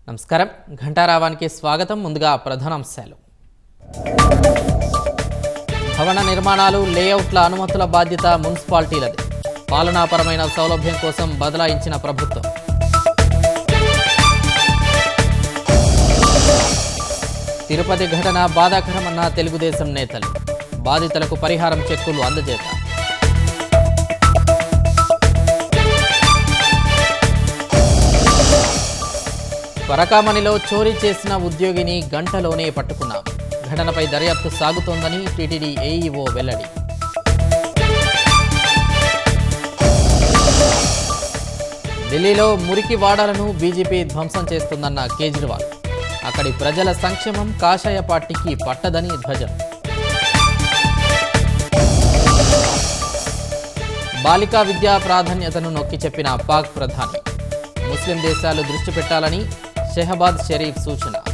నమస్కారం ఘంటారావానికి స్వాగతం. ముందుగా ప్రధానాంశాలు. భవన నిర్మాణాలు లేఅవుట్ల అనుమతుల బాధ్యత మున్సిపాలిటీలది. పాలనాపరమైన సౌలభ్యం కోసం బదలాయించిన ప్రభుత్వం. తిరుపతి ఘటన బాధాకరమన్న తెలుగుదేశం నేతలు. బాధితులకు పరిహారం చెక్కులు అందజేత. పరకామణిలో చోరీ చేసిన ఉద్యోగిని గంటలోనే పట్టుకున్నాం. ఘటనపై దర్యాప్తు సాగుతోందని టీటీడీ ఏఈఓ వెల్లడి. ఢిల్లీలో మురికి వాడలను బీజేపీ ధ్వంసం చేస్తుందన్న కేజ్రీవాల్. అక్కడి ప్రజల సంక్షేమం కాషాయ పార్టీకి పట్టదని ధ్వజం. బాలికా విద్యా ప్రాధాన్యతను నొక్కి చెప్పిన పాక్ ప్రధాని. ముస్లిం దేశాలు దృష్టి పెట్టాలని షెహబాజ్ షరీఫ్ సూచన.